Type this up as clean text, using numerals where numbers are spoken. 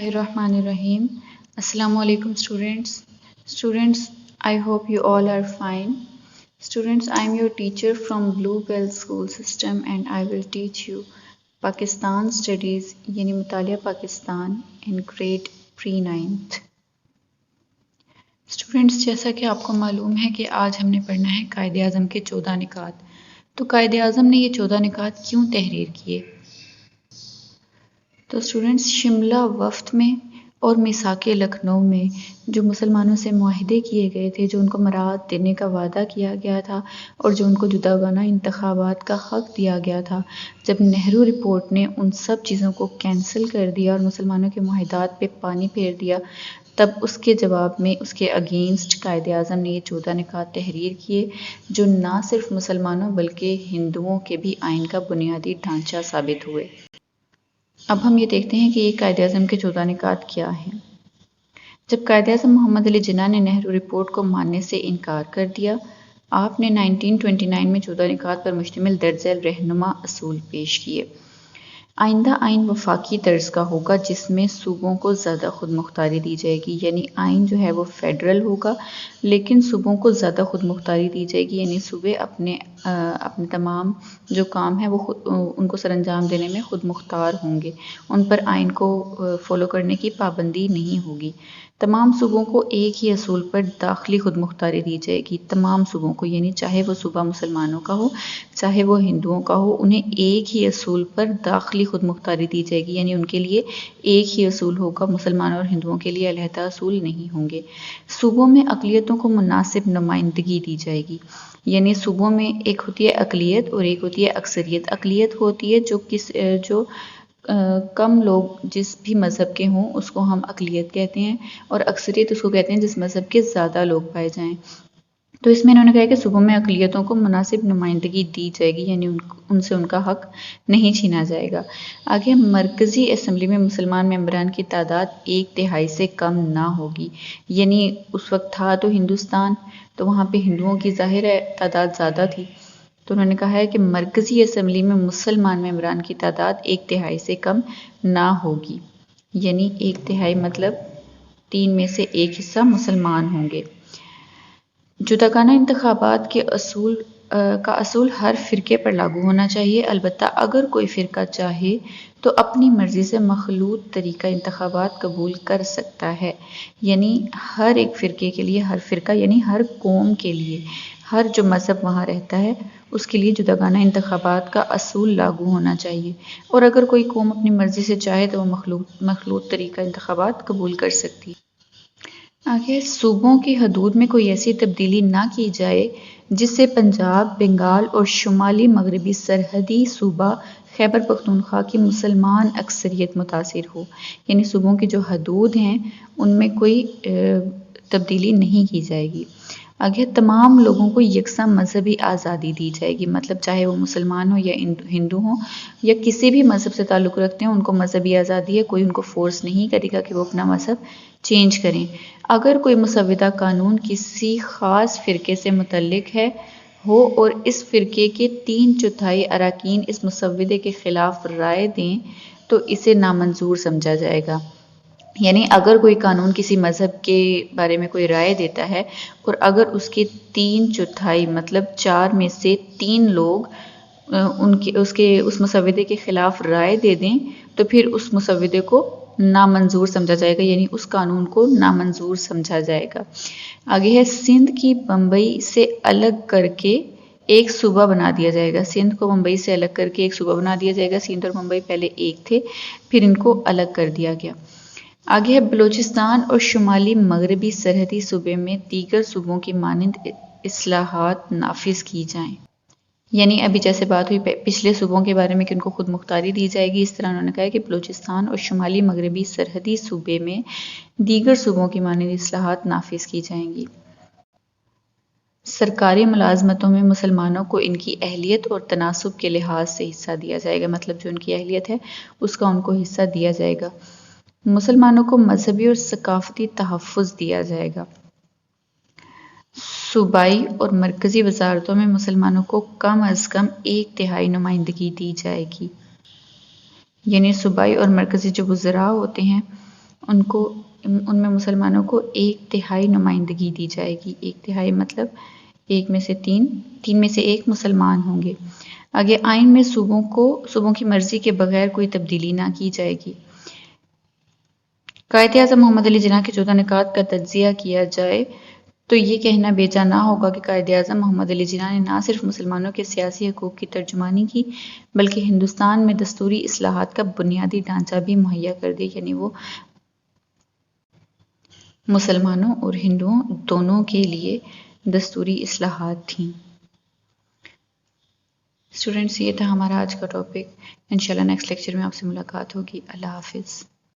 Bismillahirrahmanirrahim. Assalamu alaikum students. Students, I hope you all are fine. Students, I am your teacher from Bluebell School System and I will teach you Pakistan Studies yani Mutaliya Pakistan in grade pre-9th. Students, जैसा कि आपको मालूम है कि आज हमने पढ़ना है कायदे आज़म के 14 निकात। तो कायदे आज़म ने ये 14 निकात क्यों तहरीर किए? तो स्टूडेंट्स, शिमला वफ़द में और मिसाके लखनऊ में जो मुसलमानों से मुआहदे किए गए थे, जो उनको मराहत देने का वादा किया गया था और जो उनको जुदागाना इंतखाबात का हक़ दिया गया था, जब नेहरू रिपोर्ट ने उन सब चीज़ों को कैंसिल कर दिया और मुसलमानों के मुआहदात पे पानी फेर दिया, तब उसके जवाब में उसके अगेंस्ट कायदे आज़म ने ये 14 निकात तहरीर किए, जो ना सिर्फ मुसलमानों बल्कि हिंदुओं के भी आइन का बुनियादी ढांचा साबित हुए। अब हम ये देखते हैं कि ये कायदे आज़म के 14 निकात क्या हैं। जब कायदे आज़म मोहम्मद अली जिन्ना ने नेहरू रिपोर्ट को मानने से इनकार कर दिया, आपने 1929 में 14 निकात पर मुश्तमिल दर्ज झैल रहनुमा असूल पेश किए। आइंदा आइन वफाकी तर्ज का होगा, जिसमें सूबों को ज़्यादा खुद मुख्तारी दी जाएगी, यानी आइन जो है वो फेडरल होगा, लेकिन सूबों को ज़्यादा खुद मुख्तारी दी जाएगी, यानी सूबे अपने तमाम जो काम है वो उनको सरअंजाम देने में खुद मुख्तार होंगे, उन पर आइन को फॉलो करने की पाबंदी नहीं होगी। तमाम सूबों को एक ही असूल पर दाखिली खुद मुख्तारी दी जाएगी, तमाम सूबों को, यानी चाहे वो सूबा मुसलमानों का हो चाहे वो हिंदुओं का हो, उन्हें एक ही असूल पर दाखिली खुद मुख्तारी दी जाएगी, यानी उनके लिए एक ही असूल होगा, मुसलमानों और हिंदुओं के लिए अलहदा असूल नहीं होंगे। सूबों में अक़लियतों को मुनासिब नुमाइंदगी दी जाएगी, यानी सूबों में एक होती है अक़लियत और एक होती है अक्सरियत। अक़लियत होती है जो कम लोग जिस भी मज़हब के हों उसको हम अक़लियत कहते हैं, और अक्सरियत उसको कहते हैं जिस मज़हब के ज़्यादा लोग पाए जाएं। तो इसमें इन्होंने कहा है कि सूबों में अक़लियतों को मुनासिब नुमाइंदगी दी जाएगी, यानी उनसे उनका हक़ नहीं छीना जाएगा। आगे, मरकज़ी असम्बली में मुसलमान मेंबरान की तादाद 1/3 से कम ना होगी, यानी उस वक्त था तो हिंदुस्तान, तो वहाँ पे हिंदुओं की ज़ाहिर है तादाद ज़्यादा थी, तो उन्होंने कहा है कि मरकज़ी असम्बली में मुसलमान मेंबरान की तादाद 1/3 से कम ना होगी, यानी 1/3 मतलब 3 में से 1 हिस्सा मुसलमान होंगे। जुदागाना इंतखाबात के असूल हर फ़िरके पर लागू होना चाहिए, अलबत्ता अगर कोई फ़िरका चाहे तो अपनी मर्ज़ी से मखलूत तरीका इंतखाबात कबूल कर सकता है, यानी हर एक फ़िरके के लिए, हर फ़िरका यानी हर कौम के लिए, हर जो मज़हब वहाँ रहता है उसके लिए जुदागाना इंतखाबात का असूल लागू होना चाहिए, और अगर कोई कौम अपनी मर्ज़ी से चाहे तो वो मखलूत तरीका इंतखाबात कबूल कर सकती है। आगे, सूबों की हदूद में कोई ऐसी तब्दीली ना की जाए जिससे पंजाब, बंगाल और शुमाली मगरबी सरहदी सूबा खैबर पख्तूनख्वा की मुसलमान अक्सरियत मुतासिर हो, यानी सूबों की जो हदूद हैं उनमें कोई तब्दीली नहीं की जाएगी। आगे, तमाम लोगों को यकसा मजहबी आज़ादी दी जाएगी, मतलब चाहे वो मुसलमान हो या हिंदू हो या किसी भी मज़हब से ताल्लुक़ रखते हैं, उनको मजहबी आज़ादी है, कोई उनको फोर्स नहीं करेगा कि वो अपना मज़हब चेंज करें। अगर कोई मुसव्विदा कानून किसी ख़ास फ़िरके से मुतल्लिक़ हो और इस फ़िरके के 3/4 अरकान इस मुसव्विदे के ख़िलाफ़ राय दें तो इसे नामंजूर समझा जाएगा, यानी अगर कोई कानून किसी मज़हब के बारे में कोई राय देता है और अगर उसके 3/4 मतलब 4 में से 3 लोग उस मुसव्विदे के ख़िलाफ़ राय दे दें तो फिर उस मुसव्विदे को नामंजूर समझा जाएगा, यानी उस कानून को नामंजूर समझा जाएगा। आगे है, सिंध की बम्बई से अलग करके एक सूबा बना दिया जाएगा। सिंध को बम्बई से अलग करके एक सूबा बना दिया जाएगा। सिंध और बम्बई पहले एक थे, फिर इनको अलग कर दिया गया। आगे है, बलूचिस्तान और शुमाली मगरबी सरहदी सूबे में दीगर सूबों की मानंद इस्लाहात नाफिज की जाएं, यानी अभी जैसे बात हुई पिछले सूबों के बारे में कि उनको खुद मुख्तारी दी जाएगी, इस तरह उन्होंने कहा है कि बलूचिस्तान और शुमाली मगरबी सरहदी सूबे में दीगर सूबों की मानंद इस्लाहात नाफिज की जाएंगी। सरकारी मुलाजमतों में मुसलमानों को इनकी अहलियत और तनासुब के लिहाज से हिस्सा दिया जाएगा, मतलब जो उनकी अहलियत है उसका उनको हिस्सा दिया जाएगा। मुसलमानों को मजहबी और सकाफती तहफ़्फ़ुज़ दिया जाएगा। सूबाई और मरकज़ी वज़ारतों में मुसलमानों को कम अज़ कम 1/3 नुमाइंदगी दी जाएगी, यानी सूबाई और मरकज़ी जो वज़रा होते हैं ان میں مسلمانوں کو 1/3 نمائندگی دی جائے گی۔ 1/3 مطلب 1 میں سے 3 میں سے 1 مسلمان ہوں گے۔ آگے آئین میں صوبوں کی مرضی کے بغیر کوئی تبدیلی نہ کی جائے گی۔ قائد اعظم محمد علی جناح کے 14 نکات کا تجزیہ کیا جائے تو یہ کہنا بیجا نہ ہوگا کہ قائد اعظم محمد علی جناح نے نہ صرف مسلمانوں کے سیاسی حقوق کی ترجمانی کی بلکہ ہندوستان میں دستوری اصلاحات کا بنیادی ڈھانچہ بھی مہیا کر دیا، یعنی وہ مسلمانوں اور ہندوؤں دونوں کے لیے دستوری اصلاحات تھیں۔ اسٹوڈنٹس، یہ تھا ہمارا آج کا ٹاپک۔ انشاءاللہ نیکسٹ لیکچر میں آپ سے ملاقات ہوگی۔ اللہ حافظ۔